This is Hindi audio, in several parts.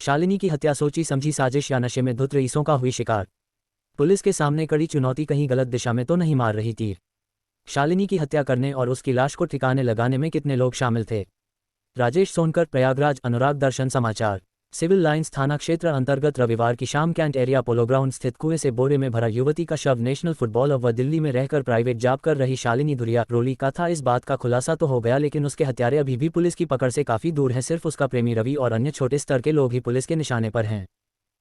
शालिनी की हत्या सोची समझी साजिश या नशे में धुत रईसों का हुई शिकार। पुलिस के सामने कड़ी चुनौती, कहीं गलत दिशा में तो नहीं मार रही तीर। शालिनी की हत्या करने और उसकी लाश को ठिकाने लगाने में कितने लोग शामिल थे? राजेश सोनकर, प्रयागराज। अनुराग दर्शन समाचार। सिविल लाइंस थाना क्षेत्र अंतर्गत रविवार की शाम कैंट एरिया पोलो ग्राउंड स्थित कुएं से बोरे में भरा युवती का शव नेशनल फुटबॉल व दिल्ली में रहकर प्राइवेट जॉब कर रही शालिनी धुरिया रोली का था। इस बात का खुलासा तो हो गया, लेकिन उसके हत्यारे अभी भी पुलिस की पकड़ से काफी दूर हैं। सिर्फ उसका प्रेमी रवि और अन्य छोटे स्तर के लोग ही पुलिस के निशाने पर हैं।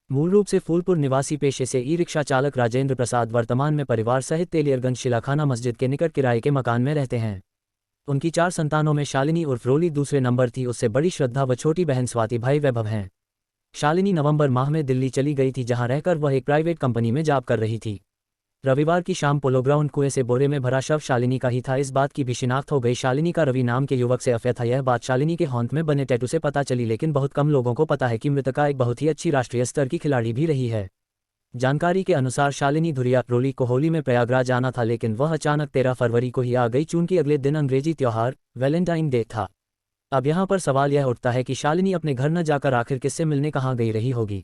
मूल रूप से फूलपुर निवासी, पेशे से ई रिक्शा चालक राजेंद्र प्रसाद वर्तमान में परिवार सहित तेलियरगंज शिलाखाना मस्जिद के निकट किराए के मकान में रहते हैं। उनकी 4 संतानों में शालिनी उर्फ रोली दूसरे नंबर थी। उससे बड़ी श्रद्धा व छोटी बहन स्वाति, भाई वैभव हैं। शालिनी नवंबर माह में दिल्ली चली गई थी, जहां रहकर वह एक प्राइवेट कंपनी में जॉब कर रही थी। रविवार की शाम पोलो ग्राउंड कुएं से बोरे में भरा शव शालिनी का ही था। इस बात की भी शिनाख्त हो गई। शालिनी का रवि नाम के युवक से अफेयर था। यह बात शालिनी के होंठ में बने टैटू से पता चली, लेकिन बहुत कम लोगों को पता है कि मृतका एक बहुत ही अच्छी राष्ट्रीय स्तर की खिलाड़ी भी रही है। जानकारी के अनुसार शालिनी धुरिया रोली को होली में प्रयागराज आना था, लेकिन वह अचानक 13 फरवरी को ही आ गई, चूंकि अगले दिन अंग्रेजी त्योहार वैलेंटाइन डे था। अब यहाँ पर सवाल यह उठता है कि शालिनी अपने घर न जाकर आखिर किससे मिलने कहाँ गई रही होगी।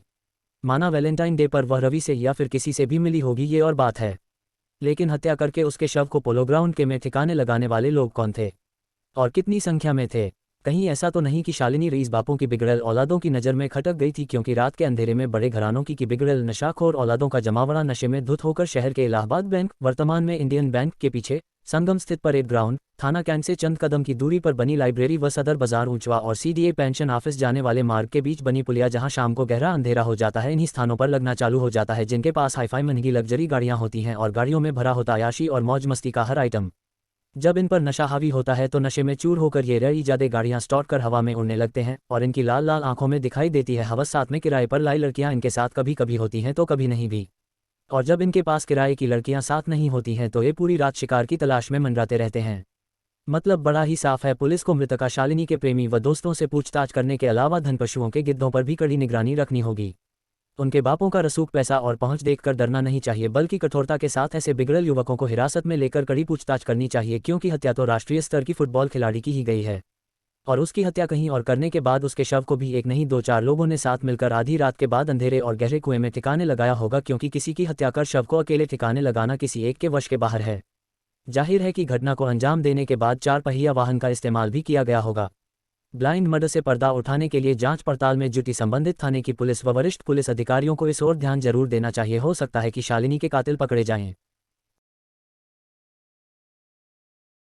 माना वैलेंटाइन डे पर वह रवि से या फिर किसी से भी मिली होगी, ये और बात है। लेकिन हत्या करके उसके शव को पोलो ग्राउंड के में ठिकाने लगाने वाले लोग कौन थे और कितनी संख्या में थे? कहीं ऐसा तो नहीं कि शालिनी रईस बापों की बिगड़ैल औलादों की नज़र में खटक गई थी, क्योंकि रात के अंधेरे में बड़े घरानों की बिगड़ैल नशाखोर औलादों का जमावड़ा नशे में धुत होकर शहर के इलाहाबाद बैंक, वर्तमान में इंडियन बैंक के पीछे संगम स्थित परेड ग्राउंड, थाना कैंट से चंद कदम की दूरी पर बनी लाइब्रेरी व सदर बाजार ऊंचवा और सीडीए पेंशन ऑफिस जाने वाले मार्ग के बीच बनी पुलिया, जहां शाम को गहरा अंधेरा हो जाता है, इन्हीं स्थानों पर लगना चालू हो जाता है जिनके पास हाईफाई महंगी लग्जरी गाड़ियां होती हैं और गाड़ियों में भरा होता अयाशी और मौज मस्ती का हर आइटम। जब इन पर नशा हावी होता है तो नशे में चूर होकर ये रई ज्यादा गाड़ियां स्टॉर्ट कर हवा में उड़ने लगते हैं और इनकी लाल लाल आंखों में दिखाई देती है हवस। साथ में किराए पर लाई लड़कियां इनके साथ कभी कभी होती हैं तो कभी नहीं भी। और जब इनके पास किराए की लड़कियां साथ नहीं होती हैं तो ये पूरी रात शिकार की तलाश में मंडराते रहते हैं। मतलब बड़ा ही साफ है, पुलिस को मृतका शालिनी के प्रेमी व दोस्तों से पूछताछ करने के अलावा धन पशुओं के गिद्धों पर भी कड़ी निगरानी रखनी होगी। उनके बापों का रसूख पैसा और पहुंच देखकर डरना नहीं चाहिए, बल्कि कठोरता के साथ ऐसे बिगड़ल युवकों को हिरासत में लेकर कड़ी पूछताछ करनी चाहिए, क्योंकि हत्या तो राष्ट्रीय स्तर की फुटबॉल खिलाड़ी की ही गई है। और उसकी हत्या कहीं और करने के बाद उसके शव को भी एक नहीं 2-4 लोगों ने साथ मिलकर आधी रात के बाद अंधेरे और गहरे कुएं में ठिकाने लगाया होगा, क्योंकि किसी की हत्या कर शव को अकेले ठिकाने लगाना किसी एक के वश के बाहर है। जाहिर है कि घटना को अंजाम देने के बाद 4 पहिया वाहन का इस्तेमाल भी किया गया होगा। ब्लाइंड मर्डर से पर्दा उठाने के लिए जांच पड़ताल में जुटी संबंधित थाने की पुलिस व वरिष्ठ पुलिस अधिकारियों को इस ओर ध्यान जरूर देना चाहिए। हो सकता है कि शालिनी के कातिल पकड़े जाएं।